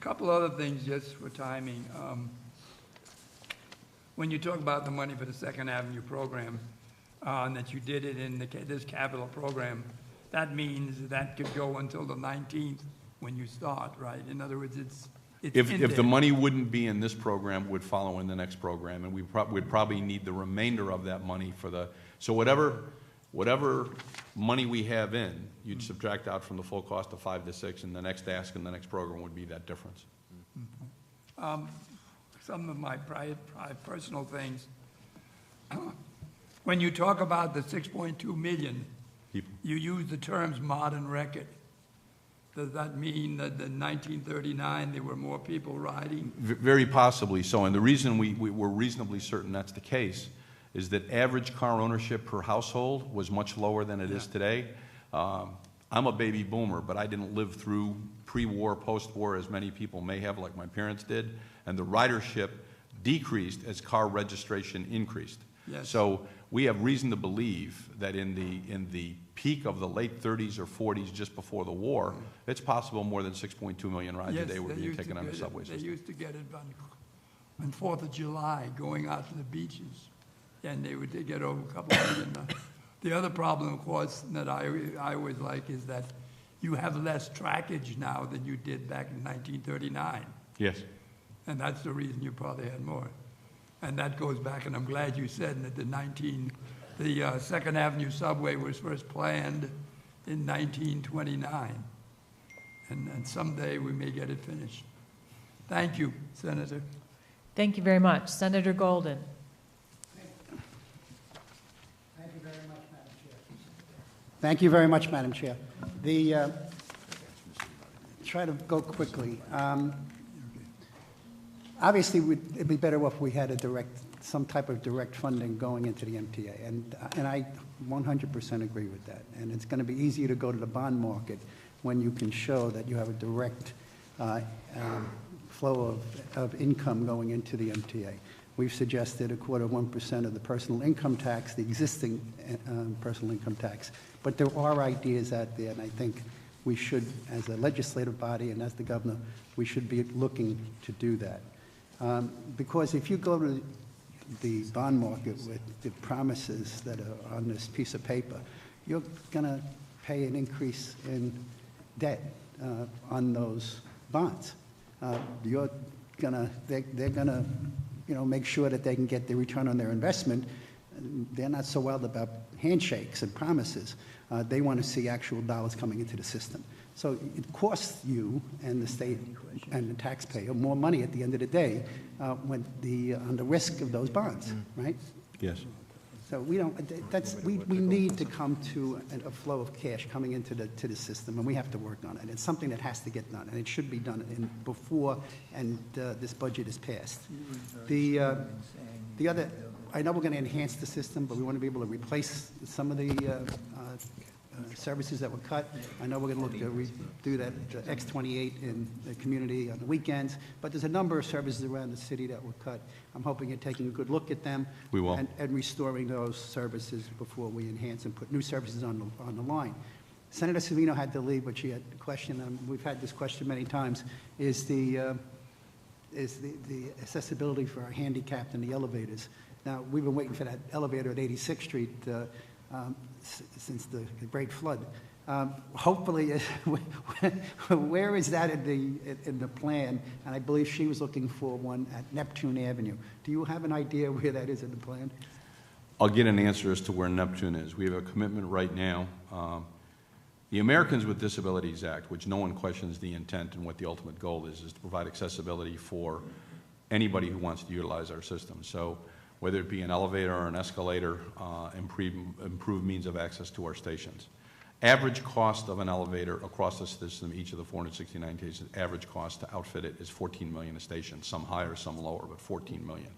couple other things just for timing. When you talk about the money for the Second Avenue program, and that you did it in this capital program, that means that could go until the 19th when you start, right? In other words, it's if the money wouldn't be in this program, it would follow in the next program, and we'd probably need the remainder of that money for the, so whatever money we have in, you'd subtract out from the full cost of 5 to 6, and the next ask and the next program would be that difference. Some of my personal things. When you talk about the 6.2 million, you use the terms modern record. Does that mean that in 1939 there were more people riding? Very possibly so, and the reason we're reasonably certain that's the case is that average car ownership per household was much lower than it is today. I'm a baby boomer, but I didn't live through pre-war, post-war as many people may have, like my parents did, and the ridership decreased as car registration increased. Yes. So we have reason to believe that in the peak of the late 30s or 40s, just before the war, it's possible more than 6.2 million rides a day were being taken on the subway system. They used to get it on 4th of July, going out to the beaches, and they would get over a couple of million. The other problem, of course, that I always like is that you have less trackage now than you did back in 1939. Yes. And that's the reason you probably had more. And that goes back, and I'm glad you said that the Second Avenue subway was first planned in 1929. And someday we may get it finished. Thank you, Senator. Thank you very much. Senator Golden. Thank you very much, Madam Chair. Thank you very much, Madam Chair. Try to go quickly. Obviously, it'd be better if we had some type of direct funding going into the MTA, and I 100% agree with that. And it's going to be easier to go to the bond market when you can show that you have a direct flow of income going into the MTA. We've suggested 0.25% of the personal income tax, the existing personal income tax, but there are ideas out there, and I think we should, as a legislative body and as the governor, we should be looking to do that. Because if you go to the bond market with the promises that are on this piece of paper, you're going to pay an increase in debt on those bonds. They're going to, make sure that they can get the return on their investment. They're not so wild about handshakes and promises. They want to see actual dollars coming into the system. So it costs you and the state and the taxpayer more money at the end of the day on the risk of those bonds, right? Yes. So we need to come to a flow of cash coming into the system, and we have to work on it. It's something that has to get done, and it should be done before this budget is passed. The other, I know we're going to enhance the system, but we want to be able to replace some of the services that were cut. I know we're going to look to do that X28 in the community on the weekends, but there's a number of services around the city that were cut. I'm hoping you're taking a good look at them. We will. And restoring those services before we enhance and put new services on the line. Senator Savino had to leave, but she had a question, and we've had this question many times, is the accessibility for our handicapped and the elevators. Now, we've been waiting for that elevator at 86th Street since the Great Flood. Hopefully, where is that in the plan? And I believe she was looking for one at Neptune Avenue. Do you have an idea where that is in the plan? I'll get an answer as to where Neptune is. We have a commitment right now. The Americans with Disabilities Act, which no one questions the intent and what the ultimate goal is to provide accessibility for anybody who wants to utilize our system. So whether it be an elevator or an escalator, improved means of access to our stations. Average cost of an elevator across the system, each of the 469 stations, average cost to outfit it is $14 million a station, some higher, some lower, but $14 million.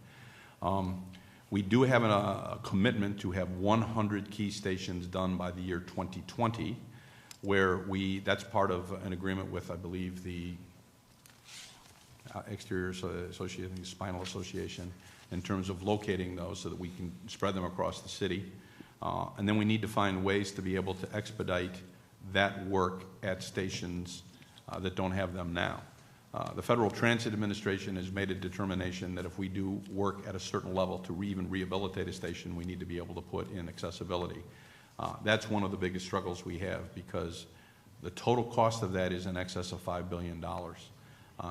We do have a commitment to have 100 key stations done by the year 2020, where that's part of an agreement with, I believe, the Exterior Association, the Spinal Association, in terms of locating those so that we can spread them across the city. And then we need to find ways to be able to expedite that work at stations that don't have them now. The Federal Transit Administration has made a determination that if we do work at a certain level to even rehabilitate a station, we need to be able to put in accessibility. That's one of the biggest struggles we have, because the total cost of that is in excess of $5 billion.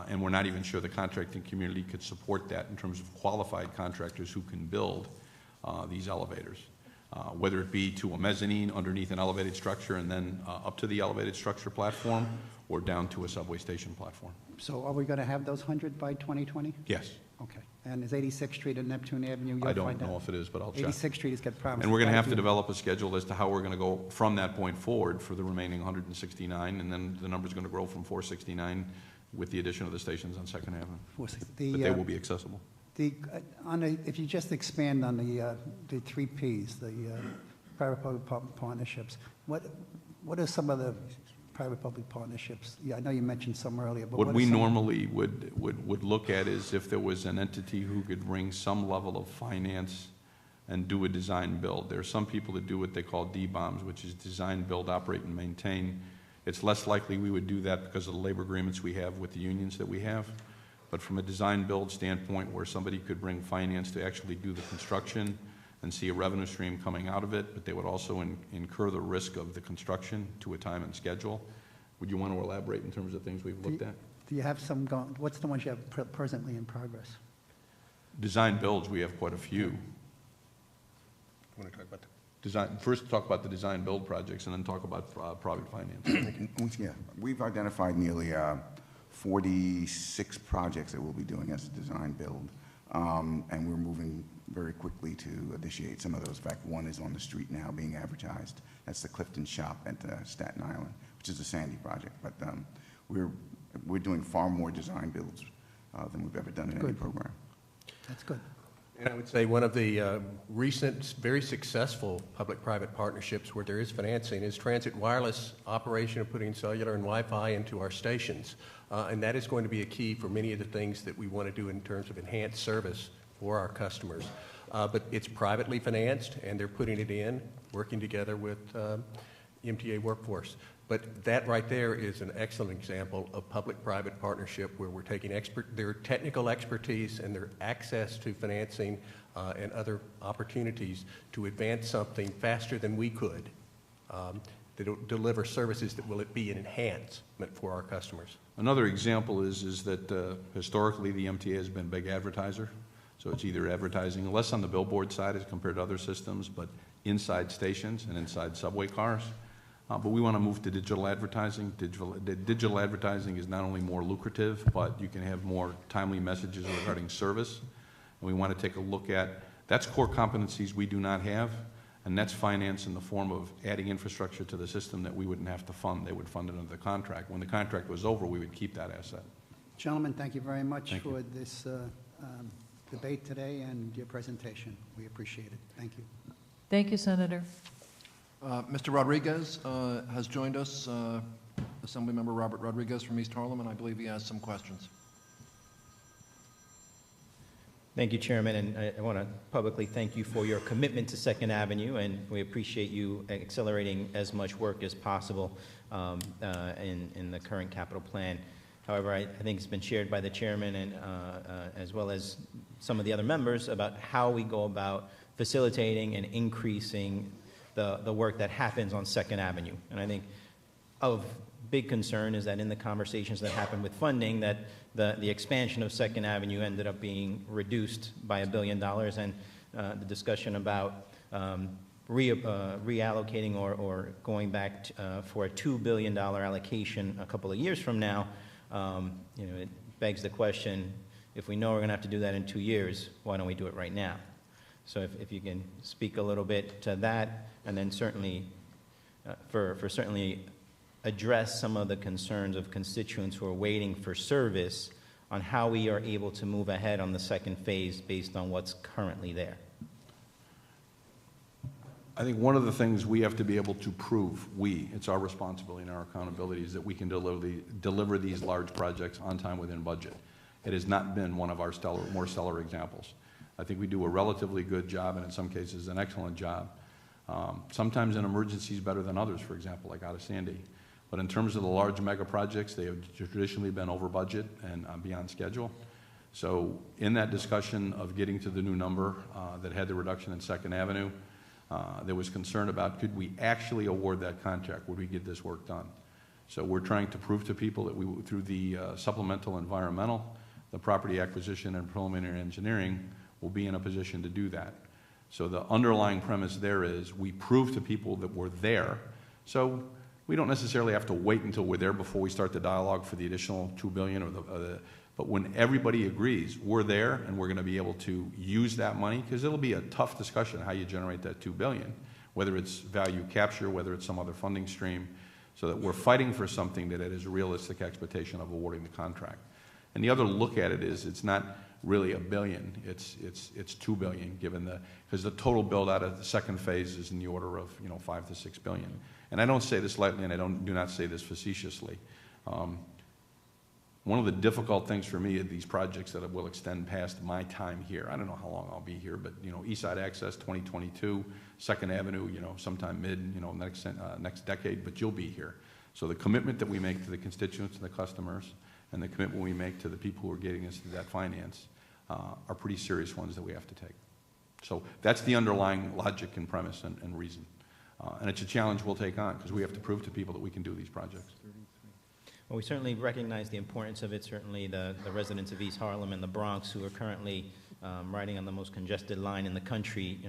And we're not even sure the contracting community could support that in terms of qualified contractors who can build these elevators, whether it be to a mezzanine underneath an elevated structure and then up to the elevated structure platform, or down to a subway station platform. So are we going to have those 100 by 2020? Yes. Okay. And is 86th Street and Neptune Avenue? I don't know if it is, but I'll check. 86th Street has got promised. And we're going to have to develop a schedule as to how we're going to go from that point forward for the remaining 169, and then the number's going to grow from 469 with the addition of the stations on Second Avenue. But they will be accessible. If you just expand on the three Ps, the private-public partnerships, what are some of the private-public partnerships? Yeah, I know you mentioned some earlier, but What we normally would look at is if there was an entity who could bring some level of finance and do a design build. There are some people that do what they call DBOMs, which is design, build, operate, and maintain. It's less likely we would do that because of the labor agreements we have with the unions that we have. But from a design build standpoint, where somebody could bring finance to actually do the construction and see a revenue stream coming out of it, but they would also incur the risk of the construction to a time and schedule. Would you want to elaborate in terms of things we've looked at? Do you have some going? What's the ones you have presently in progress? Design builds, we have quite a few. You want to talk about First talk about the design build projects and then talk about private finance. Yeah, we've identified nearly 46 projects that we'll be doing as a design build, and we're moving very quickly to initiate some of those. In fact, one is on the street now being advertised. That's the Clifton Shop at Staten Island, which is a Sandy project. But we're doing far more design builds than we've ever done in any program. That's good. And I would say one of the recent, very successful public-private partnerships where there is financing is Transit Wireless operation of putting cellular and Wi-Fi into our stations. And that is going to be a key for many of the things that we want to do in terms of enhanced service for our customers. But it's privately financed, and they're putting it in, working together with MTA Workforce. But that right there is an excellent example of public-private partnership where we're taking their technical expertise and their access to financing and other opportunities to advance something faster than we could, to deliver services that will be an enhancement for our customers. Another example is that historically the MTA has been a big advertiser. So it's either advertising less on the billboard side as compared to other systems, but inside stations and inside subway cars. But we want to move to digital advertising. Digital advertising is not only more lucrative, but you can have more timely messages regarding service. And we want to take a look at, that's core competencies we do not have, and that's finance in the form of adding infrastructure to the system that we wouldn't have to fund. They would fund it under the contract. When the contract was over, we would keep that asset. Gentlemen, thank you very much Thank you. for this debate today and your presentation. We appreciate it. Thank you. Thank you, Senator. Mr. Rodriguez has joined us, Assemblymember Robert Rodriguez from East Harlem, and I believe he has some questions. Thank you, Chairman, and I want to publicly thank you for your commitment to Second Avenue, and we appreciate you accelerating as much work as possible in the current capital plan. However, I think it's been shared by the Chairman and as well as some of the other members about how we go about facilitating and increasing the work that happens on Second Avenue. And I think of big concern is that in the conversations that happened with funding, that the expansion of Second Avenue ended up being reduced by $1 billion, and the discussion about reallocating or going back for a $2 billion allocation a couple of years from now, it begs the question, if we know we're going to have to do that in 2 years, why don't we do it right now? So if you can speak a little bit to that, and then certainly certainly address some of the concerns of constituents who are waiting for service on how we are able to move ahead on the second phase based on what's currently there. I think one of the things we have to be able to prove, it's our responsibility and our accountability, is that we can deliver these large projects on time within budget. It has not been one of our more stellar examples. I think we do a relatively good job, and in some cases an excellent job. Sometimes an emergency is better than others, for example, like out of Sandy. But in terms of the large mega projects, they have traditionally been over budget and beyond schedule. So in that discussion of getting to the new number that had the reduction in Second Avenue, there was concern about could we actually award that contract? Would we get this work done? So we're trying to prove to people that we, through the supplemental environmental, the property acquisition and preliminary engineering, will be in a position to do that. So the underlying premise there is we prove to people that we're there. So we don't necessarily have to wait until we're there before we start the dialogue for the additional $2 billion but when everybody agrees we're there and we're going to be able to use that money, because it'll be a tough discussion how you generate that $2 billion, whether it's value capture, whether it's some other funding stream, so that we're fighting for something that is a realistic expectation of awarding the contract. And the other look at it is it's not really $1 billion, it's $2 billion, given because the total build out of the second phase is in the order of $5 to $6 billion. And I don't say this lightly, and I do not say this facetiously. One of the difficult things for me are these projects that will extend past my time here. I don't know how long I'll be here, but East Side Access 2022, Second Avenue, sometime mid, next decade, but you'll be here. So the commitment that we make to the constituents and the customers, and the commitment we make to the people who are getting us to that finance, are pretty serious ones that we have to take. So that's the underlying logic and premise and reason. And it's a challenge we'll take on because we have to prove to people that we can do these projects. Well, we certainly recognize the importance of it. Certainly the residents of East Harlem and the Bronx who are currently riding on the most congested line in the country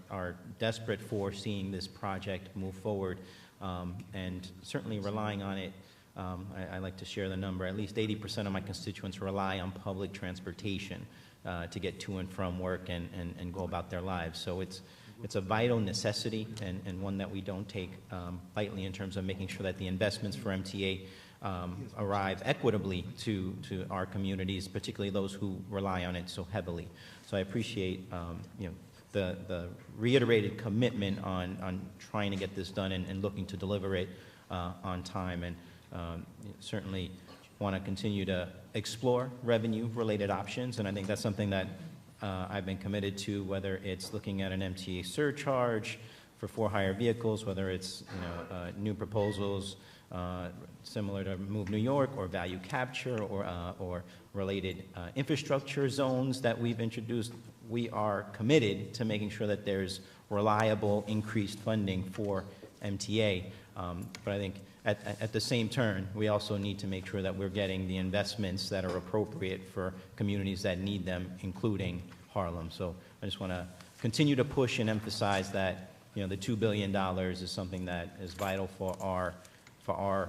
are desperate for seeing this project move forward and certainly relying on it. I like to share the number. At least 80% of my constituents rely on public transportation to get to and from work and go about their lives. So it's a vital necessity and one that we don't take lightly in terms of making sure that the investments for MTA arrive equitably to our communities, particularly those who rely on it so heavily. So I appreciate the reiterated commitment on trying to get this done and looking to deliver it on time, and certainly want to continue to explore revenue-related options, and I think that's something that I've been committed to, whether it's looking at an MTA surcharge for for-hire vehicles, whether it's new proposals similar to Move New York or value capture or related infrastructure zones that we've introduced. We are committed to making sure that there's reliable increased funding for MTA. But I think at the same turn, we also need to make sure that we're getting the investments that are appropriate for communities that need them, including Harlem. So I just want to continue to push and emphasize that the $2 billion is something that is vital for our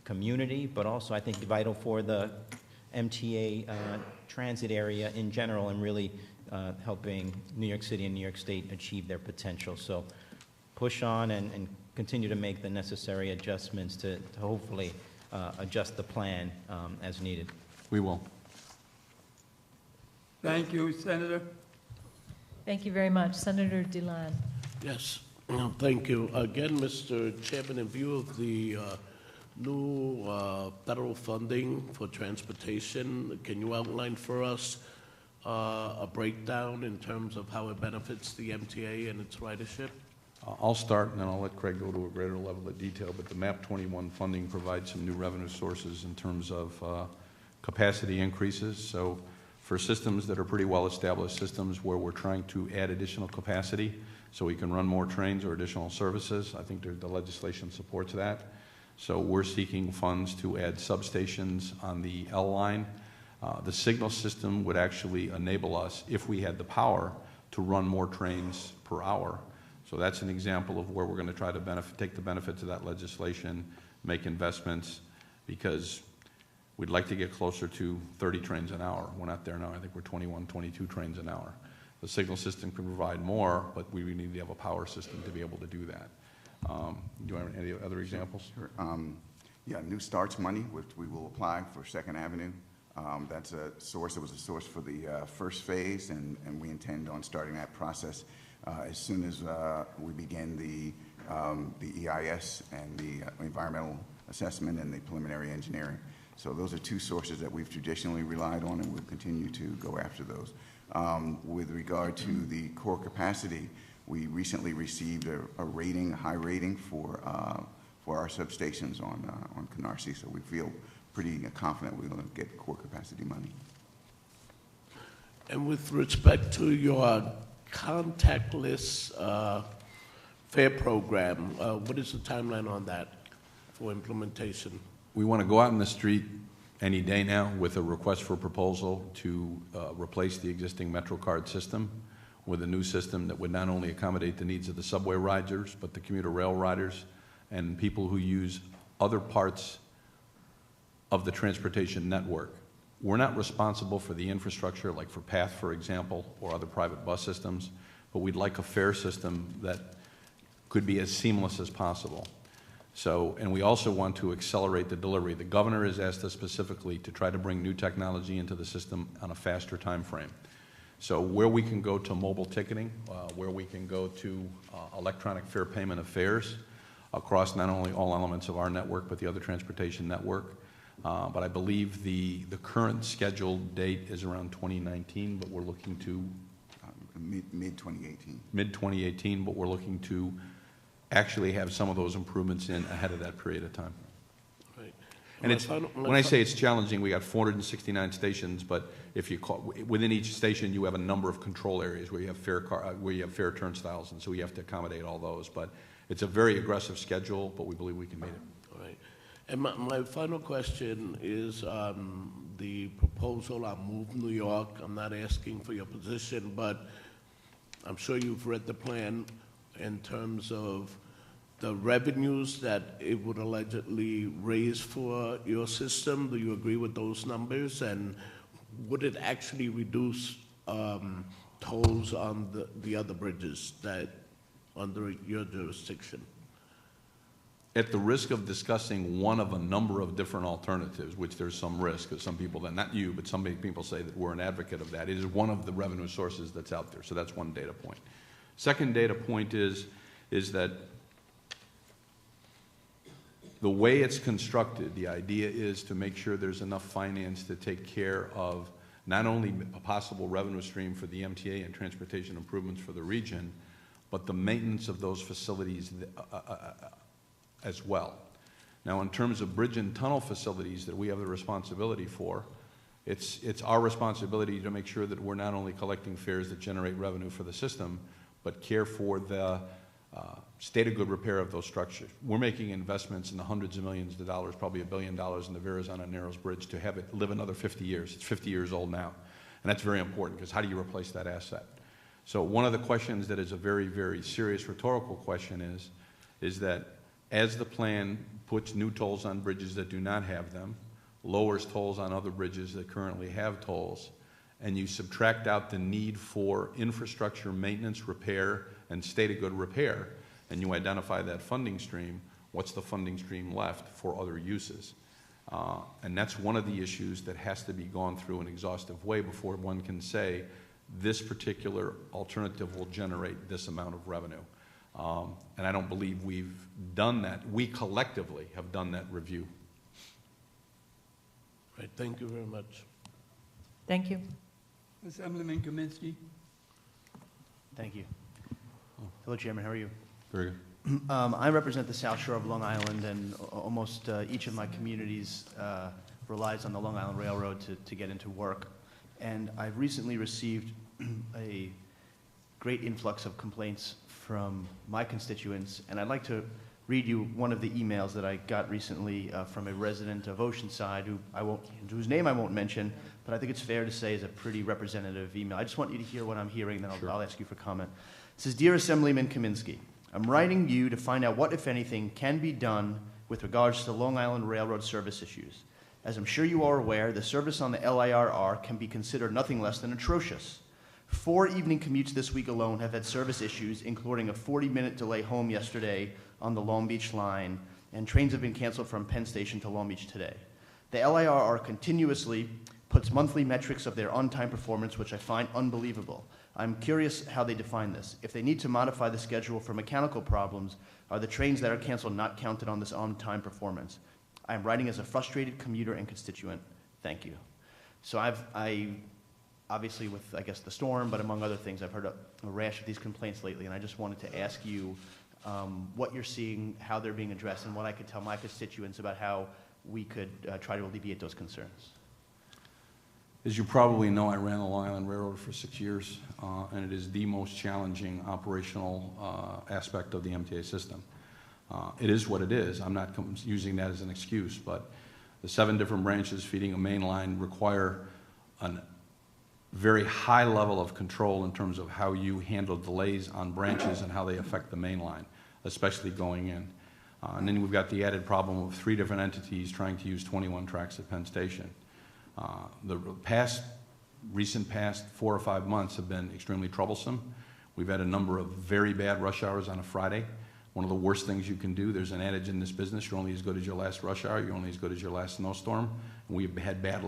community, but also I think vital for the MTA transit area in general, and really helping New York City and New York State achieve their potential. So push on and continue to make the necessary adjustments to hopefully adjust the plan as needed. We will. Thank you, Senator. Thank you very much. Senator DeLon. Yes, thank you. Again, Mr. Chairman, in view of the new federal funding for transportation, can you outline for us a breakdown in terms of how it benefits the MTA and its ridership? I'll start, and then I'll let Craig go to a greater level of detail, but the MAP 21 funding provides some new revenue sources in terms of capacity increases. So for systems that are pretty well-established systems where we're trying to add additional capacity so we can run more trains or additional services, I think the legislation supports that. So we're seeking funds to add substations on the L line. The signal system would actually enable us, if we had the power, to run more trains per hour. So that's an example of where we're going to try to take the benefits of that legislation, make investments, because we'd like to get closer to 30 trains an hour. We're not there now. I think we're 21, 22 trains an hour. The signal system can provide more, but we need to have a power system to be able to do that. Do you have any other examples? Sure. Yeah, New Starts money, which we will apply for Second Avenue. That's a source. It was a source for the first phase, and we intend on starting that process as soon as we begin the EIS and the environmental assessment and the preliminary engineering. So those are two sources that we've traditionally relied on, and we'll continue to go after those. With regard to the core capacity, we recently received a high rating for for our substations on Canarsie. So we feel pretty confident we're going to get core capacity money. And with respect to your contactless fare program, what is the timeline on that for implementation? We want to go out in the street any day now with a request for proposal to replace the existing MetroCard system with a new system that would not only accommodate the needs of the subway riders, but the commuter rail riders and people who use other parts of the transportation network. We're not responsible for the infrastructure, like for PATH, for example, or other private bus systems, but we'd like a fare system that could be as seamless as possible. So, and we also want to accelerate the delivery. The governor has asked us specifically to try to bring new technology into the system on a faster time frame. So where we can go to mobile ticketing, where we can go to electronic fare payment of fares across not only all elements of our network, but the other transportation network. But I believe the current scheduled date is around 2019, but we're looking to Mid-2018. mid-2018, but we're looking to actually have some of those improvements in ahead of that period of time. Right. And it's, when I say it's challenging, we got 469 stations, but if you call, within each station, you have a number of control areas where you have fare turnstiles, and so we have to accommodate all those. But it's a very aggressive schedule, but we believe we can meet it. All right. And my final question is the proposal on Move New York. I'm not asking for your position, but I'm sure you've read the plan in terms of the revenues that it would allegedly raise for your system. Do you agree with those numbers? And would it actually reduce tolls on the other bridges that under your jurisdiction? At the risk of discussing one of a number of different alternatives, which there's some risk, because some people, not you, but some people say that we're an advocate of that. It is one of the revenue sources that's out there, so that's one data point. Second data point is that the way it's constructed, the idea is to make sure there's enough finance to take care of not only a possible revenue stream for the MTA and transportation improvements for the region, but the maintenance of those facilities as well. Now, in terms of bridge and tunnel facilities that we have the responsibility for, it's our responsibility to make sure that we're not only collecting fares that generate revenue for the system, but care for the state of good repair of those structures. We're making investments in the hundreds of millions of dollars, probably $1 billion in the Verrazano Narrows Bridge to have it live another 50 years. It's 50 years old now. And that's very important because how do you replace that asset? So one of the questions that is a very, very serious rhetorical question is that as the plan puts new tolls on bridges that do not have them, lowers tolls on other bridges that currently have tolls, and you subtract out the need for infrastructure maintenance, repair, and state of good repair, and you identify that funding stream, what's the funding stream left for other uses? And that's one of the issues that has to be gone through an exhaustive way before one can say this particular alternative will generate this amount of revenue. And I don't believe we've done that. We collectively have done that review. Right. Thank you very much. Thank you. Assemblyman Kaminsky. Thank you. Hello, Chairman. How are you? Very good. I represent the South Shore of Long Island, and almost each of my communities relies on the Long Island Railroad to get into work. And I've recently received a great influx of complaints from my constituents, and I'd like to read you one of the emails that I got recently from a resident of Oceanside whose name I won't mention, but I think it's fair to say is a pretty representative email. I just want you to hear what I'm hearing, then I'll ask you for comment. It says, "Dear Assemblyman Kaminsky, I'm writing you to find out what, if anything, can be done with regards to Long Island Railroad service issues. As I'm sure you are aware, the service on the LIRR can be considered nothing less than atrocious. 4 evening commutes this week alone have had service issues, including a 40-minute delay home yesterday on the Long Beach line, and trains have been canceled from Penn Station to Long Beach today. The LIRR continuously puts monthly metrics of their on-time performance, which I find unbelievable. I'm curious how they define this. If they need to modify the schedule for mechanical problems, are the trains that are canceled not counted on this on-time performance? I am writing as a frustrated commuter and constituent. Thank you." So I obviously with, I guess, the storm, but among other things, I've heard a rash of these complaints lately, and I just wanted to ask you what you're seeing, how they're being addressed, and what I could tell my constituents about how we could try to alleviate those concerns. As you probably know, I ran the Long Island Railroad for 6 years, and it is the most challenging operational aspect of the MTA system. It is what it is. I'm not using that as an excuse, but the 7 different branches feeding a main line require a very high level of control in terms of how you handle delays on branches and how they affect the main line, especially going in. And then we've got the added problem of 3 different entities trying to use 21 tracks at Penn Station. The recent past 4 or 5 months have been extremely troublesome. We've had a number of very bad rush hours on a Friday. One of the worst things you can do, there's an adage in this business, you're only as good as your last rush hour, you're only as good as your last snowstorm. And we've had bad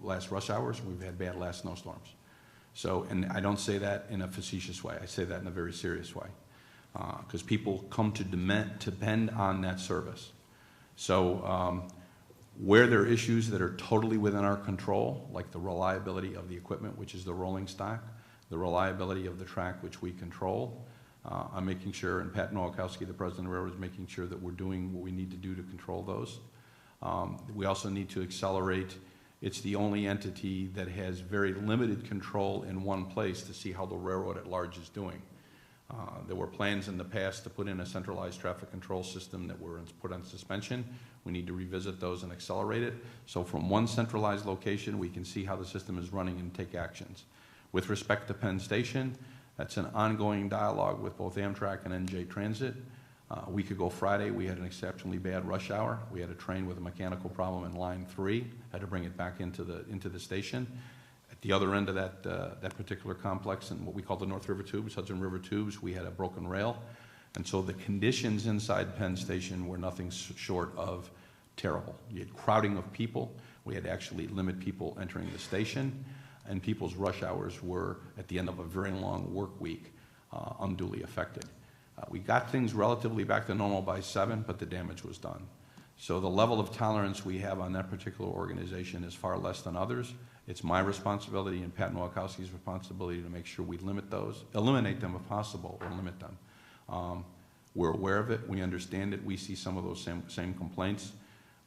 last rush hours, we've had bad last snowstorms. So, and I don't say that in a facetious way, I say that in a very serious way. Because people come to depend on that service. So, where there are issues that are totally within our control, like the reliability of the equipment, which is the rolling stock, the reliability of the track, which we control, I'm making sure, and Pat Nowakowski, the president of the railroad, is making sure that we're doing what we need to do to control those. We also need to accelerate. It's the only entity that has very limited control in one place to see how the railroad at large is doing. There were plans in the past to put in a centralized traffic control system that were put on suspension. We need to revisit those and accelerate it. So from one centralized location, we can see how the system is running and take actions. With respect to Penn Station, that's an ongoing dialogue with both Amtrak and NJ Transit. A week ago Friday, we had an exceptionally bad rush hour. We had a train with a mechanical problem in line 3, had to bring it back into the station. At the other end of that particular complex, in what we call the North River Tubes, Hudson River Tubes, we had a broken rail. And so the conditions inside Penn Station were nothing short of terrible. You had crowding of people. We had to actually limit people entering the station. And people's rush hours were, at the end of a very long work week, unduly affected. We got things relatively back to normal by 7, but the damage was done. So the level of tolerance we have on that particular organization is far less than others. It's my responsibility and Pat Nowakowski's responsibility to make sure we limit those, eliminate them if possible, or limit them. We're aware of it. We understand it. We see some of those same complaints,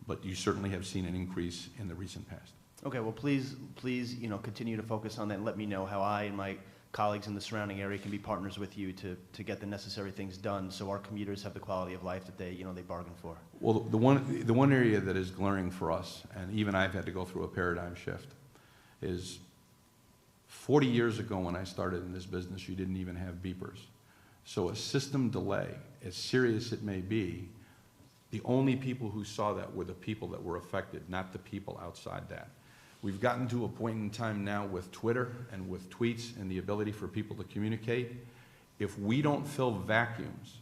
but you certainly have seen an increase in the recent past. Okay, well, please, continue to focus on that and let me know how I and my colleagues in the surrounding area can be partners with you to get the necessary things done so our commuters have the quality of life that they bargain for. Well, the one area that is glaring for us, and even I've had to go through a paradigm shift, is 40 years ago when I started in this business, you didn't even have beepers. So a system delay, as serious it may be, the only people who saw that were the people that were affected, not the people outside that. We've gotten to a point in time now with Twitter and with tweets and the ability for people to communicate. If we don't fill vacuums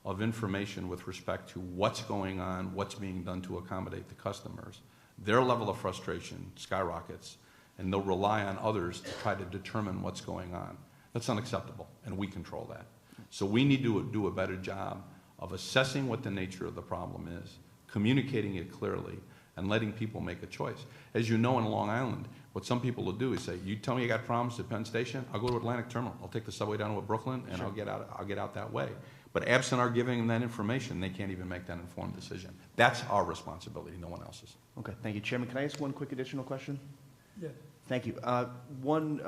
of information with respect to what's going on, what's being done to accommodate the customers, their level of frustration skyrockets, and they'll rely on others to try to determine what's going on. That's unacceptable, and we control that. So we need to do a better job of assessing what the nature of the problem is, communicating it clearly, and letting people make a choice. As you know, in Long Island, what some people will do is say, you tell me you got problems at Penn Station, I'll go to Atlantic Terminal. I'll take the subway down to Brooklyn, and Sure. I'll get out that way. But absent our giving them that information, they can't even make that informed decision. That's our responsibility, no one else's. Okay, thank you. Chairman, can I ask one quick additional question? Yeah. Thank you. One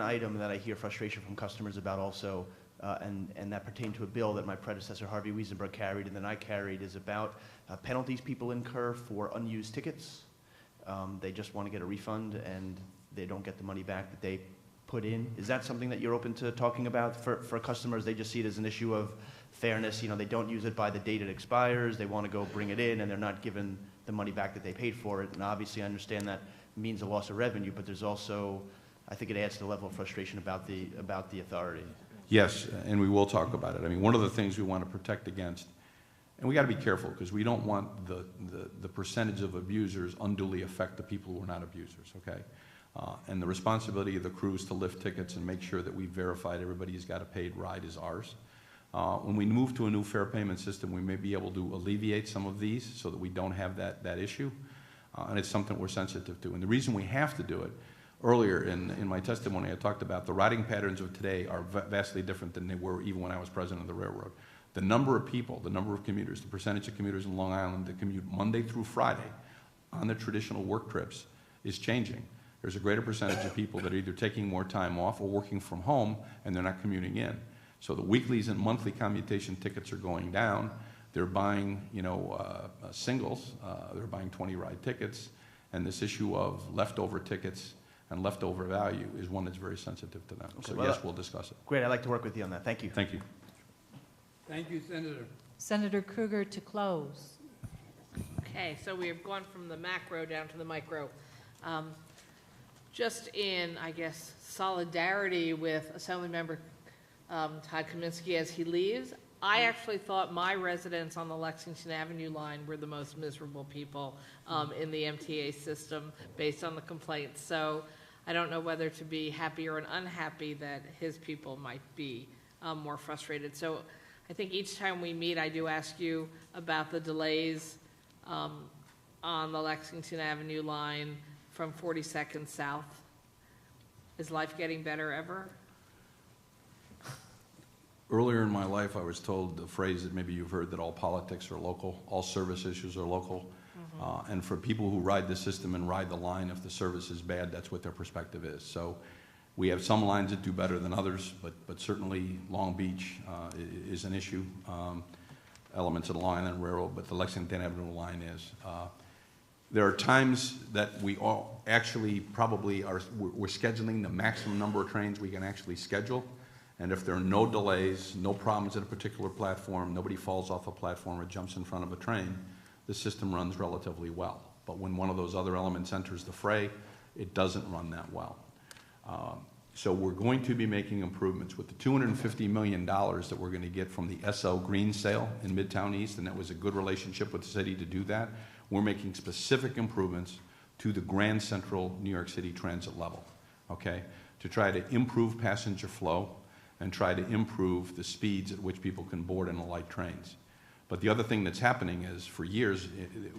item that I hear frustration from customers about also, and that pertained to a bill that my predecessor Harvey Wiesenberg carried and then I carried, is about penalties people incur for unused tickets. They just want to get a refund and they don't get the money back that they put in. Is that something that you're open to talking about for customers? They just see it as an issue of fairness. They don't use it by the date it expires. They want to go bring it in and they're not given the money back that they paid for it. And obviously I understand that means a loss of revenue, but there's also, I think it adds to the level of frustration about the authority. Yes, and we will talk about it. I mean, one of the things we want to protect against, and we got to be careful because we don't want the percentage of abusers unduly affect the people who are not abusers, okay? And the responsibility of the crews to lift tickets and make sure that we verified everybody's got a paid ride is ours. When we move to a new fare payment system, we may be able to alleviate some of these so that we don't have that issue. And it's something we're sensitive to. And the reason we have to do it, earlier in my testimony I talked about the riding patterns of today are vastly different than they were even when I was president of the railroad. The number of people, the number of commuters, the percentage of commuters in Long Island that commute Monday through Friday on the traditional work trips is changing. There's a greater percentage of people that are either taking more time off or working from home, and they're not commuting in. So the weeklies and monthly commutation tickets are going down. They're buying, singles. They're buying 20-ride tickets. And this issue of leftover tickets and leftover value is one that's very sensitive to them. Okay, So well, yes, we'll discuss it. Great, I'd like to work with you on that. Thank you. Thank you. Thank you, Senator. Senator Krueger to close. Okay, so we have gone from the macro down to the micro. Just in, I guess, solidarity with Assemblymember Todd Kaminsky as he leaves, I actually thought my residents on the Lexington Avenue line were the most miserable people in the MTA system based on the complaints. So I don't know whether to be happy or unhappy that his people might be more frustrated. So I think each time we meet, I do ask you about the delays on the Lexington Avenue line from 42nd South. Is life getting better ever? Earlier in my life, I was told the phrase that maybe you've heard, that all politics are local, all service issues are local. And for people who ride the system and ride the line, if the service is bad, that's what their perspective is. So we have some lines that do better than others, but certainly Long Beach is an issue. Elements of the Long Island Railroad, but the Lexington Avenue line is. There are times that we all actually probably we're scheduling the maximum number of trains we can actually schedule. And if there are no delays, no problems at a particular platform, nobody falls off a platform or jumps in front of a train, the system runs relatively well. But when one of those other elements enters the fray, it doesn't run that well. So we're going to be making improvements with the $250 million that we're going to get from the SL Green sale in Midtown East, and that was a good relationship with the city to do that. We're making specific improvements to the Grand Central New York City transit level, okay, to try to improve passenger flow and try to improve the speeds at which people can board and alight trains. But the other thing that's happening is, for years,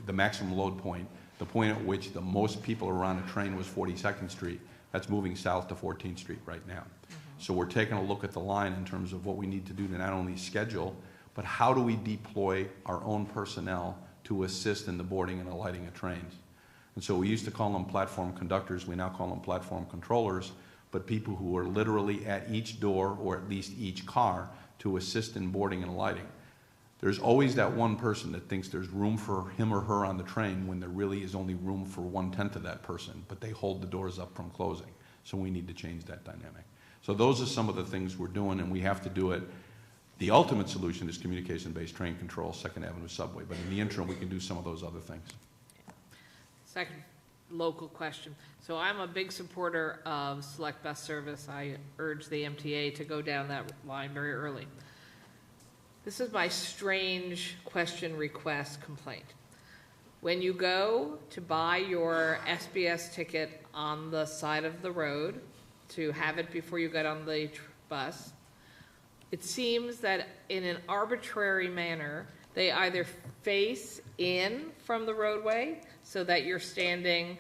the maximum load point, the point at which the most people are on a train was 42nd Street. That's moving south to 14th Street right now. So we're taking a look at the line in terms of what we need to do to not only schedule, but how do we deploy our own personnel to assist in the boarding and alighting of trains. And so we used to call them platform conductors. We now call them platform controllers, but people who are literally at each door or at least each car to assist in boarding and alighting. There's always that one person that thinks there's room for him or her on the train when there really is only room for 1/10 of that person, but they hold the doors up from closing. So we need to change that dynamic. So those are some of the things we're doing, and we have to do it. The ultimate solution is communication-based train control, 2nd Avenue subway, but in the interim, we can do some of those other things. Second local question. So I'm a big supporter of select bus service. I urge the MTA to go down that line very early. This is my strange question, request, complaint. When you go to buy your SBS ticket on the side of the road, to have it before you get on the bus, it seems that in an arbitrary manner, they either face in from the roadway so that you're standing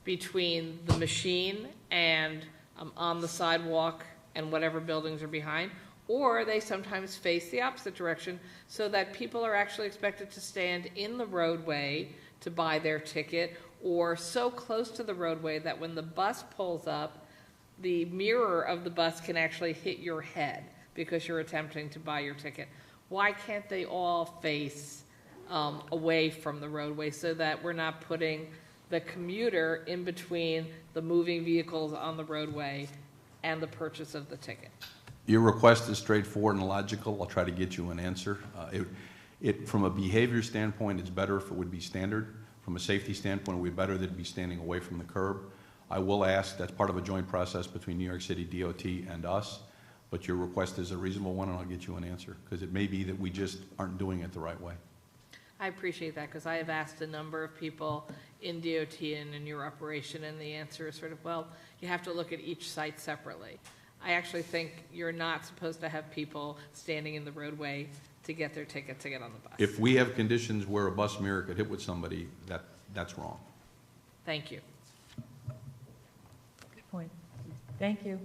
between the machine and on the sidewalk and whatever buildings are behind, or they sometimes face the opposite direction so that people are actually expected to stand in the roadway to buy their ticket, or so close to the roadway that when the bus pulls up, the mirror of the bus can actually hit your head because you're attempting to buy your ticket. Why can't they all face away from the roadway so that we're not putting the commuter in between the moving vehicles on the roadway and the purchase of the ticket? Your request is straightforward and logical. I'll try to get you an answer. From a behavior standpoint, it's better if it would be standard. From a safety standpoint, it would be better that it be standing away from the curb. I will ask, that's part of a joint process between New York City DOT and us, but your request is a reasonable one, and I'll get you an answer, because it may be that we just aren't doing it the right way. I appreciate that, because I have asked a number of people in DOT and in your operation, and the answer is sort of, well, you have to look at each site separately. I actually think you're not supposed to have people standing in the roadway to get their ticket to get on the bus. If we have conditions where a bus mirror could hit with somebody, that's wrong. Thank you. Good point. Thank you.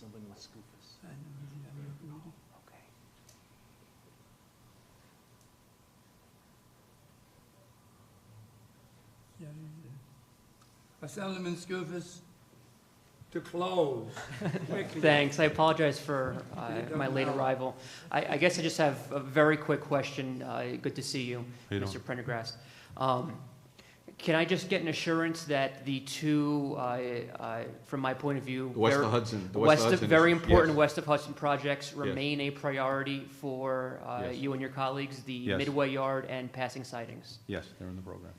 Assemblyman Skoufis. Okay. Assemblyman Skoufis, to close. Quickly. Thanks. I apologize for my late No. arrival. I guess I just have a very quick question. Good to see you, How you Mr. doing? Prendergast. Can I just get an assurance that the two, from my point of view, The West very- of Hudson. The west of, Hudson very is- important yes. west of Hudson projects remain a priority for Yes. you and your colleagues, the Yes. Midway Yard and passing sightings? Yes, they're in the program,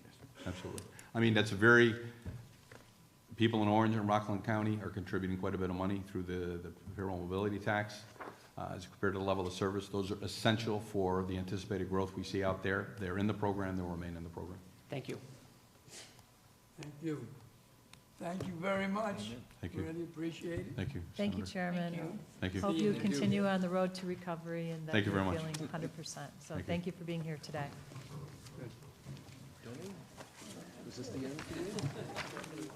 absolutely. I mean, that's a very, people in Orange and Rockland County are contributing quite a bit of money through the payroll mobility tax. As compared to the level of service, those are essential for the anticipated growth we see out there. They're in the program, they'll remain in the program. Thank you. Thank you. Thank you very much. Thank you. Really appreciate it. Thank you. Thank you, Senator. Chairman. Thank you. Hope See you you in June. continue on the road to recovery and that Thank you you're very much. feeling 100%. So Thank you. thank you for being here today. Is this the end for you?